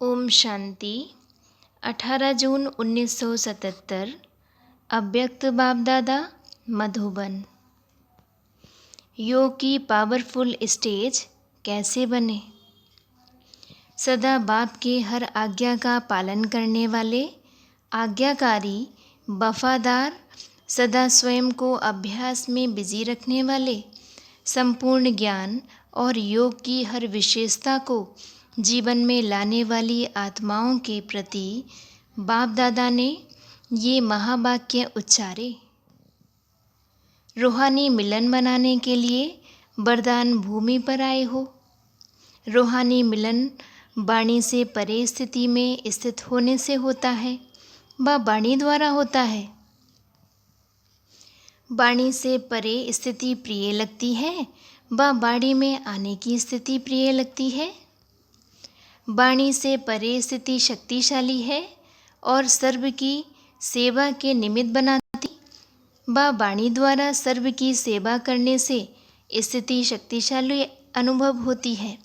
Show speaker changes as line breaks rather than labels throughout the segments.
ओम शांति। 18 जून 1977। अव्यक्त बाप दादा, मधुबन। योग की पावरफुल स्टेज कैसे बने। सदा बाप के हर आज्ञा का पालन करने वाले, आज्ञाकारी, वफादार, सदा स्वयं को अभ्यास में बिजी रखने वाले, संपूर्ण ज्ञान और योग की हर विशेषता को जीवन में लाने वाली आत्माओं के प्रति बाप दादा ने ये महावाक्य उच्चारे। रूहानी मिलन बनाने के लिए वरदान भूमि पर आए हो। रूहानी मिलन वाणी से परे स्थिति में स्थित होने से होता है, वह वाणी द्वारा होता है। वाणी से परे स्थिति प्रिय लगती है, वह वाणी में आने की स्थिति प्रिय लगती है। वाणी से परे स्थिति शक्तिशाली है और सर्व की सेवा के निमित्त बनाती, वह वाणी द्वारा सर्व की सेवा करने से स्थिति शक्तिशाली अनुभव होती है।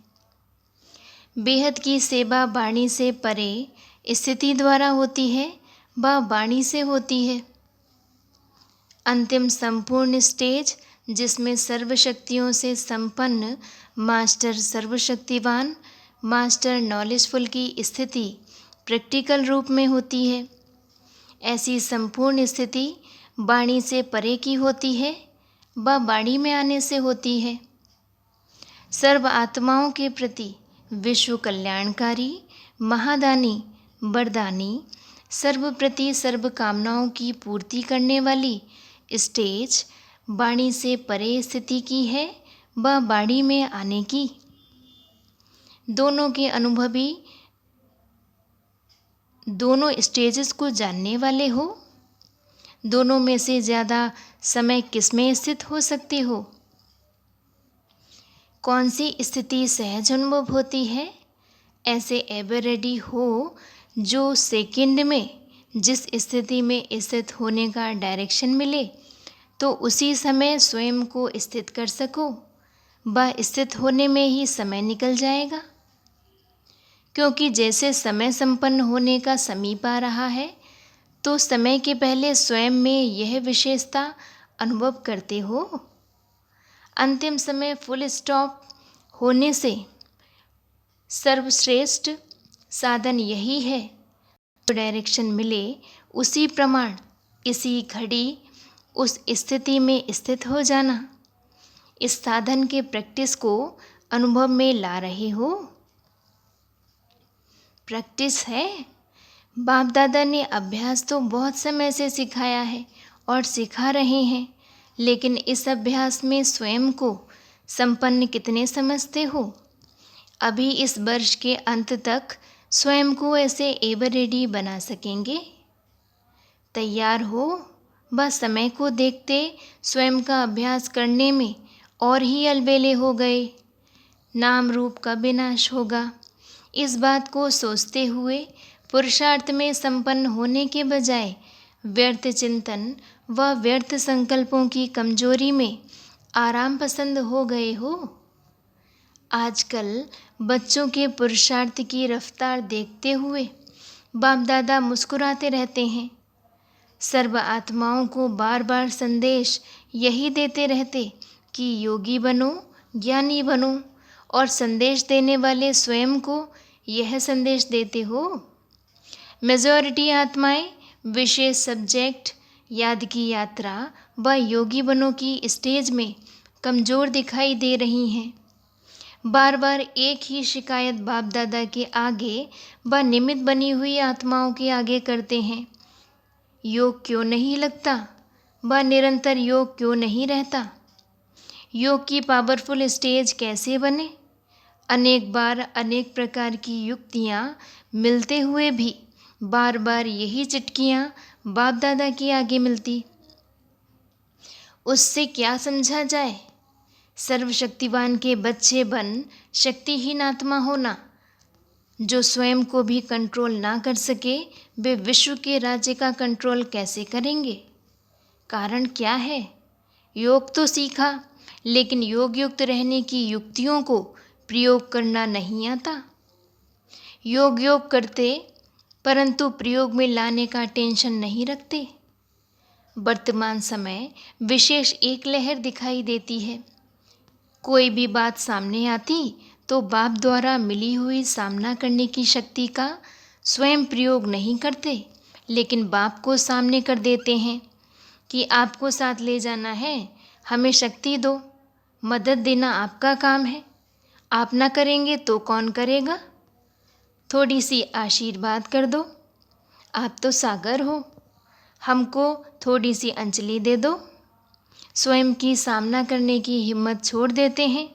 बेहद की सेवा वाणी से परे स्थिति द्वारा होती है, वह वाणी से होती है। अंतिम संपूर्ण स्टेज जिसमें सर्वशक्तियों से संपन्न मास्टर सर्वशक्तिवान, मास्टर नॉलेजफुल की स्थिति प्रैक्टिकल रूप में होती है। ऐसी संपूर्ण स्थिति वाणी से परे की होती है, वह वाणी में आने से होती है। सर्व आत्माओं के प्रति विश्व कल्याणकारी, महादानी, वरदानी, सर्व प्रति सर्व कामनाओं की पूर्ति करने वाली स्टेज वाणी से परे स्थिति की है, वह वाणी में आने की। दोनों के अनुभवी, दोनों स्टेजेस को जानने वाले हो। दोनों में से ज़्यादा समय किस में स्थित हो सकते हो। कौन सी स्थिति सहज अनुभव होती है। ऐसे एवर रेडी हो जो सेकंड में जिस स्थिति में स्थित होने का डायरेक्शन मिले तो उसी समय स्वयं को स्थित कर सको। वह स्थित होने में ही समय निकल जाएगा, क्योंकि जैसे समय संपन्न होने का समीप आ रहा है तो समय के पहले स्वयं में यह विशेषता अनुभव करते हो। अंतिम समय फुल स्टॉप होने से सर्वश्रेष्ठ साधन यही है। जो डायरेक्शन मिले उसी प्रमाण इसी घड़ी उस स्थिति में स्थित हो जाना। इस साधन के प्रैक्टिस को अनुभव में ला रहे हो। प्रैक्टिस है। बाप दादा ने अभ्यास तो बहुत समय से सिखाया है और सिखा रहे हैं, लेकिन इस अभ्यास में स्वयं को संपन्न कितने समझते हो। अभी इस वर्ष के अंत तक स्वयं को ऐसे एवर रेडी बना सकेंगे। तैयार हो। बस समय को देखते स्वयं का अभ्यास करने में और ही अलबेले हो गए। नाम रूप का विनाश होगा, इस बात को सोचते हुए पुरुषार्थ में संपन्न होने के बजाय व्यर्थ चिंतन व व्यर्थ संकल्पों की कमजोरी में आराम पसंद हो गए हो। आजकल बच्चों के पुरुषार्थ की रफ्तार देखते हुए बाप दादा मुस्कुराते रहते हैं। सर्व आत्माओं को बार बार संदेश यही देते रहते कि योगी बनो, ज्ञानी बनो, और संदेश देने वाले स्वयं को यह संदेश देते हो। मेजॉरिटी आत्माएं विशेष सब्जेक्ट याद की यात्रा व योगी बनो की स्टेज में कमज़ोर दिखाई दे रही हैं। बार बार एक ही शिकायत बाप दादा के आगे व निमित्त बनी हुई आत्माओं के आगे करते हैं। योग क्यों नहीं लगता व निरंतर योग क्यों नहीं रहता। योग की पावरफुल स्टेज कैसे बने। अनेक बार अनेक प्रकार की युक्तियाँ मिलते हुए भी बार बार यही चिटकियाँ बाप दादा के आगे मिलती। उससे क्या समझा जाए। सर्वशक्तिवान के बच्चे बन शक्तिहीन आत्मा होना। जो स्वयं को भी कंट्रोल ना कर सके वे विश्व के राज्य का कंट्रोल कैसे करेंगे। कारण क्या है। योग तो सीखा, लेकिन योग युक्त रहने की युक्तियों को प्रयोग करना नहीं आता। योग योग करते परंतु प्रयोग में लाने का टेंशन नहीं रखते। वर्तमान समय विशेष एक लहर दिखाई देती है। कोई भी बात सामने आती तो बाप द्वारा मिली हुई सामना करने की शक्ति का स्वयं प्रयोग नहीं करते, लेकिन बाप को सामने कर देते हैं कि आपको साथ ले जाना है, हमें शक्ति दो, मदद देना आपका काम है, आप ना करेंगे तो कौन करेगा, थोड़ी सी आशीर्वाद कर दो, आप तो सागर हो, हमको थोड़ी सी अंजलि दे दो। स्वयं की सामना करने की हिम्मत छोड़ देते हैं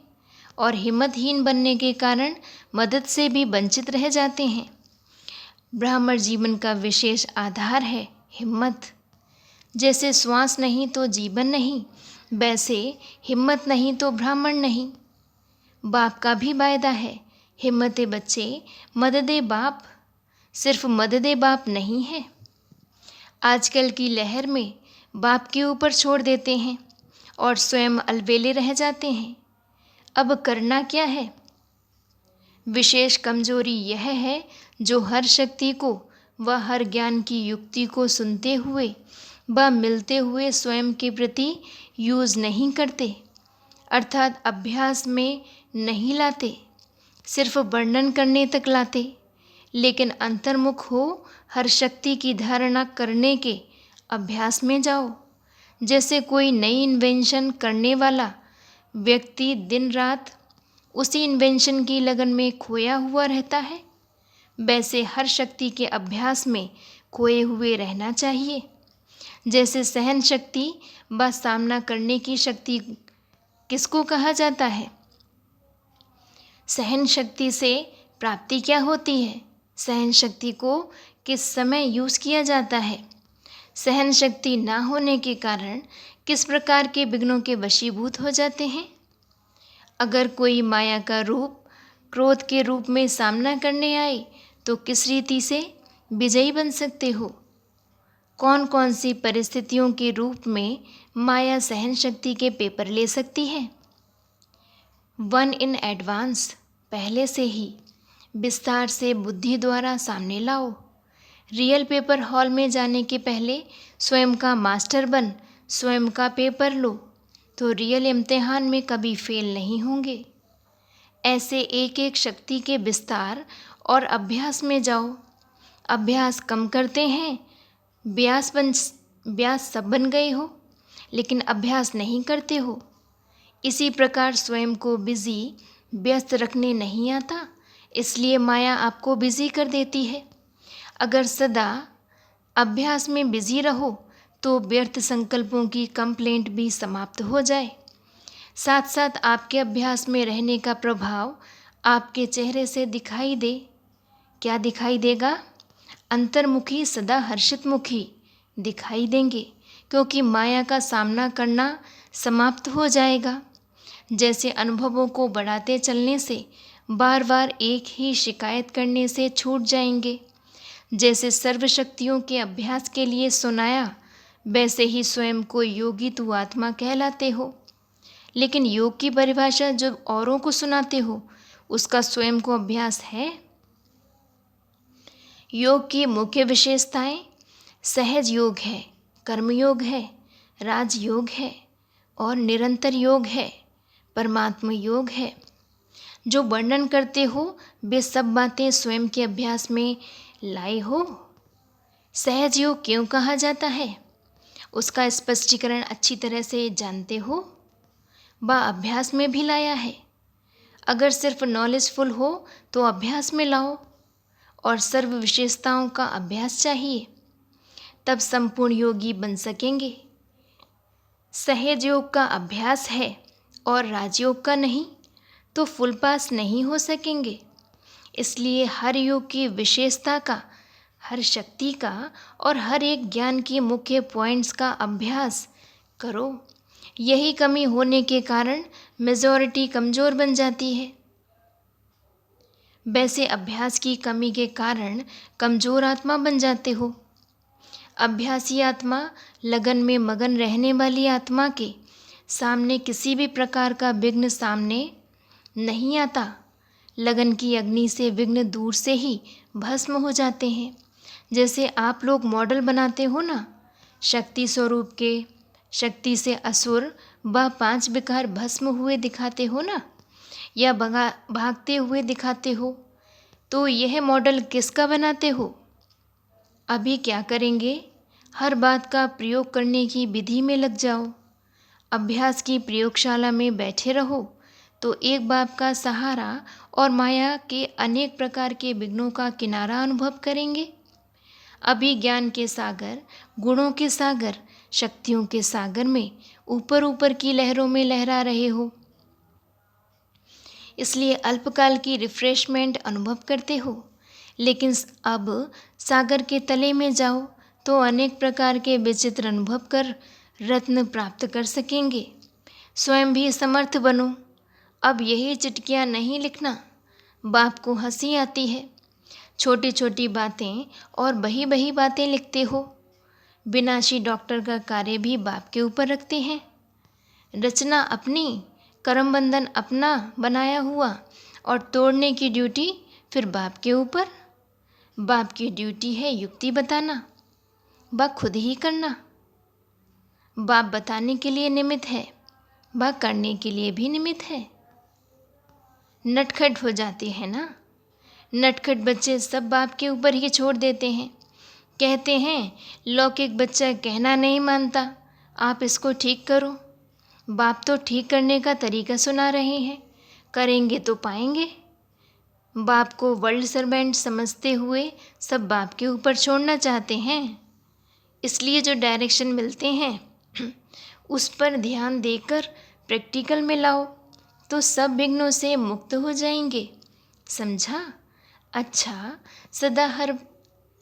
और हिम्मतहीन बनने के कारण मदद से भी वंचित रह जाते हैं। ब्राह्मण जीवन का विशेष आधार है हिम्मत। जैसे श्वास नहीं तो जीवन नहीं, वैसे हिम्मत नहीं तो ब्राह्मण नहीं। बाप का भी वायदा है, हिम्मते बच्चे मददे बाप, सिर्फ मददे बाप नहीं है। आजकल की लहर में बाप के ऊपर छोड़ देते हैं और स्वयं अलबेले रह जाते हैं। अब करना क्या है? विशेष कमजोरी यह है जो हर शक्ति को व हर ज्ञान की युक्ति को सुनते हुए व मिलते हुए स्वयं के प्रति यूज नहीं करते, अर्थात अभ्यास में नहीं लाते, सिर्फ वर्णन करने तक लाते, लेकिन अंतर्मुख हो हर शक्ति की धारणा करने के अभ्यास में जाओ। जैसे कोई नई इन्वेंशन करने वाला व्यक्ति दिन रात उसी इन्वेंशन की लगन में खोया हुआ रहता है, वैसे हर शक्ति के अभ्यास में खोए हुए रहना चाहिए। जैसे सहन शक्ति व सामना करने की शक्ति किसको कहा जाता है? सहन शक्ति से प्राप्ति क्या होती है? सहन शक्ति को किस समय यूज़ किया जाता है? सहन शक्ति ना होने के कारण किस प्रकार के विघ्नों के वशीभूत हो जाते हैं? अगर कोई माया का रूप क्रोध के रूप में सामना करने आए तो किस रीति से विजयी बन सकते हो? कौन कौन सी परिस्थितियों के रूप में माया सहन शक्ति के पेपर ले सकती है? 1 in advance, पहले से ही विस्तार से बुद्धि द्वारा सामने लाओ। रियल पेपर हॉल में जाने के पहले स्वयं का मास्टर बन स्वयं का पेपर लो तो रियल इम्तिहान में कभी फेल नहीं होंगे। ऐसे एक एक शक्ति के विस्तार और अभ्यास में जाओ। अभ्यास कम करते हैं, ब्यास सब बन गए हो, लेकिन अभ्यास नहीं करते हो। इसी प्रकार स्वयं को बिजी व्यस्त रखने नहीं आता, इसलिए माया आपको बिजी कर देती है। अगर सदा अभ्यास में बिजी रहो तो व्यर्थ संकल्पों की कंप्लेंट भी समाप्त हो जाए। साथ साथ आपके अभ्यास में रहने का प्रभाव आपके चेहरे से दिखाई दे। क्या दिखाई देगा? अंतर्मुखी सदा हर्षित मुखी दिखाई देंगे, क्योंकि माया का सामना करना समाप्त हो जाएगा। जैसे अनुभवों को बढ़ाते चलने से बार बार एक ही शिकायत करने से छूट जाएंगे। जैसे सर्वशक्तियों के अभ्यास के लिए सुनाया, वैसे ही स्वयं को योगी तू आत्मा कहलाते हो। लेकिन योग की परिभाषा जो औरों को सुनाते हो, उसका स्वयं को अभ्यास है? योग की मुख्य विशेषताएं सहज योग है, कर्मयोग है, राजयोग है और निरंतर योग है, परमात्मा योग है। जो वर्णन करते हो वे सब बातें स्वयं के अभ्यास में लाए हो। सहज योग क्यों कहा जाता है, उसका स्पष्टीकरण अच्छी तरह से जानते हो, व अभ्यास में भी लाया है। अगर सिर्फ नॉलेजफुल हो तो अभ्यास में लाओ, और सर्व विशेषताओं का अभ्यास चाहिए, तब संपूर्ण योगी बन सकेंगे। सहज योग का अभ्यास है और राजयोग का नहीं तो फुल पास नहीं हो सकेंगे। इसलिए हर योग की विशेषता का, हर शक्ति का और हर एक ज्ञान की मुख्य पॉइंट्स का अभ्यास करो। यही कमी होने के कारण मेजॉरिटी कमज़ोर बन जाती है। वैसे अभ्यास की कमी के कारण कमज़ोर आत्मा बन जाते हो। अभ्यासी आत्मा लगन में मगन रहने वाली आत्मा के सामने किसी भी प्रकार का विघ्न सामने नहीं आता, लगन की अग्नि से विघ्न दूर से ही भस्म हो जाते हैं। जैसे आप लोग मॉडल बनाते हो ना, शक्ति स्वरूप के, शक्ति से असुर व 5 विकार भस्म हुए दिखाते हो ना, या भागते हुए दिखाते हो, तो यह मॉडल किसका बनाते हो? अभी क्या करेंगे? हर बात का प्रयोग करने की विधि में लग जाओ। अभ्यास की प्रयोगशाला में बैठे रहो तो एक बाप का सहारा और माया के अनेक प्रकार के विघ्नों का किनारा अनुभव करेंगे। अभी ज्ञान के सागर, गुणों के सागर, शक्तियों के सागर में ऊपर ऊपर की लहरों में लहरा रहे हो, इसलिए अल्पकाल की रिफ्रेशमेंट अनुभव करते हो। लेकिन अब सागर के तले में जाओ तो अनेक प्रकार के विचित्र अनुभव कर रत्न प्राप्त कर सकेंगे। स्वयं भी समर्थ बनो। अब यही चिटकियाँ नहीं लिखना। बाप को हंसी आती है। छोटी छोटी बातें और बही बही बातें लिखते हो। विनाशी डॉक्टर का कार्य भी बाप के ऊपर रखते हैं। रचना अपनी, कर्म बंधन अपना बनाया हुआ और तोड़ने की ड्यूटी फिर बाप के ऊपर। बाप की ड्यूटी है युक्ति बताना, बा खुद ही करना। बाप बताने के लिए निमित्त है, बा करने के लिए भी निमित्त है। नटखट हो जाते हैं ना। नटखट बच्चे सब बाप के ऊपर ही छोड़ देते हैं। कहते हैं लौकिक बच्चा कहना नहीं मानता, आप इसको ठीक करो। बाप तो ठीक करने का तरीका सुना रहे हैं, करेंगे तो पाएंगे। बाप को वर्ल्ड सर्वेंट समझते हुए सब बाप के ऊपर छोड़ना चाहते हैं। इसलिए जो डायरेक्शन मिलते हैं उस पर ध्यान देकर प्रैक्टिकल में लाओ तो सब विघ्नों से मुक्त हो जाएंगे। समझा? अच्छा,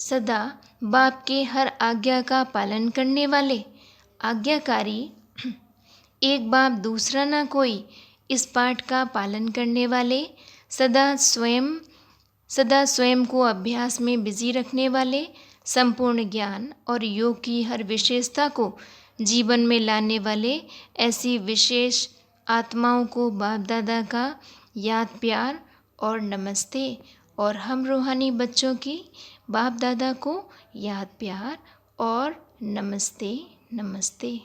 सदा बाप के हर आज्ञा का पालन करने वाले आज्ञाकारी, एक बाप दूसरा ना कोई, इस पाठ का पालन करने वाले, सदा स्वयं को अभ्यास में बिजी रखने वाले, संपूर्ण ज्ञान और योग की हर विशेषता को जीवन में लाने वाले, ऐसी विशेष आत्माओं को बाप दादा का याद प्यार और नमस्ते। और हम रूहानी बच्चों की बाप दादा को याद प्यार और नमस्ते नमस्ते।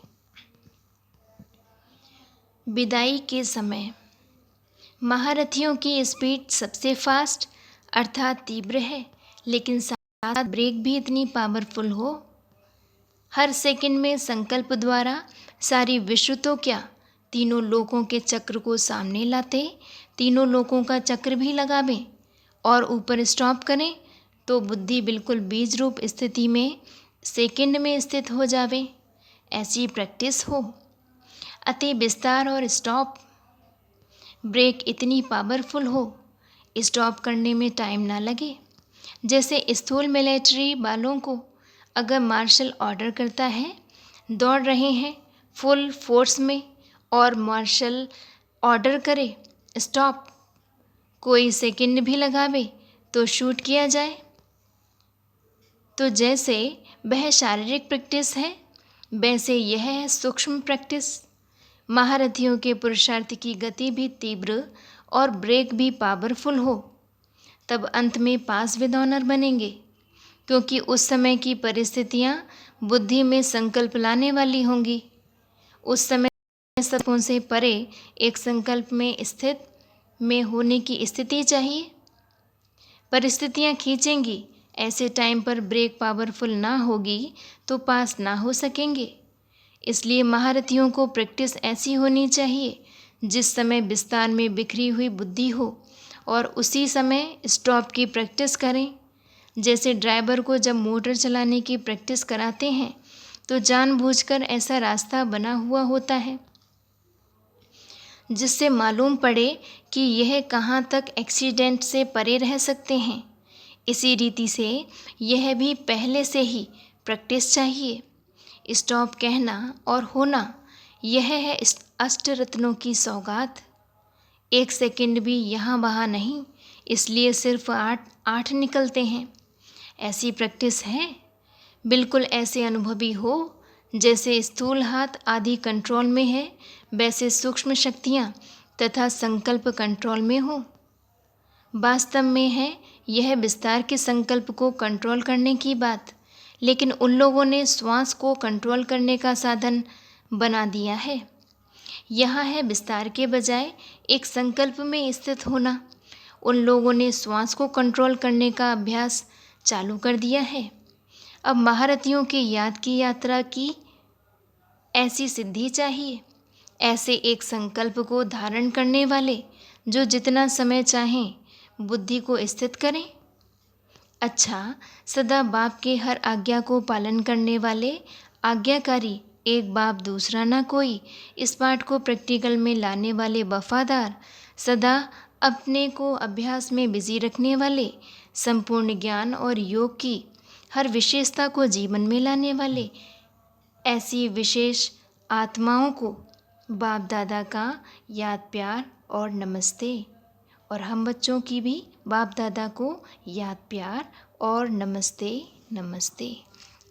विदाई के समय महारथियों की स्पीड सबसे फास्ट अर्थात तीव्र है, लेकिन साथ ब्रेक भी इतनी पावरफुल हो। हर सेकंड में संकल्प द्वारा सारी विश्व तो क्या, तीनों लोकों के चक्र को सामने लाते, तीनों लोकों का चक्र भी लगावें और ऊपर स्टॉप करें तो बुद्धि बिल्कुल बीज रूप स्थिति में सेकंड में स्थित हो जावे। ऐसी प्रैक्टिस हो। अति विस्तार और स्टॉप ब्रेक इतनी पावरफुल हो, स्टॉप करने में टाइम ना लगे। जैसे स्थूल मिलिट्री वालों को अगर मार्शल ऑर्डर करता है, दौड़ रहे हैं फुल फोर्स में, और मार्शल ऑर्डर करे स्टॉप, कोई सेकंड भी लगावे तो शूट किया जाए। तो जैसे वह शारीरिक प्रैक्टिस है, वैसे यह है सूक्ष्म प्रैक्टिस। महारथियों के पुरुषार्थ की गति भी तीव्र और ब्रेक भी पावरफुल हो, तब अंत में पास विद ऑनर बनेंगे, क्योंकि उस समय की परिस्थितियां बुद्धि में संकल्प लाने वाली होंगी। उस समय सबों से परे एक संकल्प में स्थित में होने की स्थिति चाहिए। परिस्थितियां खींचेंगी, ऐसे टाइम पर ब्रेक पावरफुल ना होगी तो पास ना हो सकेंगे। इसलिए महारथियों को प्रैक्टिस ऐसी होनी चाहिए जिस समय विस्तार में बिखरी हुई बुद्धि हो, और उसी समय स्टॉप की प्रैक्टिस करें। जैसे ड्राइवर को जब मोटर चलाने की प्रैक्टिस कराते हैं तो जानबूझकर ऐसा रास्ता बना हुआ होता है जिससे मालूम पड़े कि यह कहाँ तक एक्सीडेंट से परे रह सकते हैं। इसी रीति से यह भी पहले से ही प्रैक्टिस चाहिए। स्टॉप कहना और होना, यह है अष्टरत्नों की सौगात। एक सेकंड भी यहाँ वहाँ नहीं, इसलिए सिर्फ 8 निकलते हैं। ऐसी प्रैक्टिस है। बिल्कुल ऐसे अनुभवी हो जैसे स्थूल हाथ आदि कंट्रोल में है, वैसे सूक्ष्म शक्तियाँ तथा संकल्प कंट्रोल में हो। वास्तव में है यह विस्तार के संकल्प को कंट्रोल करने की बात, लेकिन उन लोगों ने श्वास को कंट्रोल करने का साधन बना दिया है। यहाँ है विस्तार के बजाय एक संकल्प में स्थित होना। उन लोगों ने श्वास को कंट्रोल करने का अभ्यास चालू कर दिया है। अब महारथियों के याद की यात्रा की ऐसी सिद्धि चाहिए, ऐसे एक संकल्प को धारण करने वाले जो जितना समय चाहें बुद्धि को स्थित करें। अच्छा, सदा बाप के हर आज्ञा को पालन करने वाले आज्ञाकारी, एक बाप दूसरा ना कोई, इस पाठ को प्रैक्टिकल में लाने वाले वफादार, सदा अपने को अभ्यास में बिजी रखने वाले, संपूर्ण ज्ञान और योग की हर विशेषता को जीवन में लाने वाले, ऐसी विशेष आत्माओं को बाप दादा का याद प्यार और नमस्ते। और हम बच्चों की भी बाप दादा को याद प्यार और नमस्ते नमस्ते।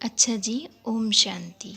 अच्छा जी, ओम शांति।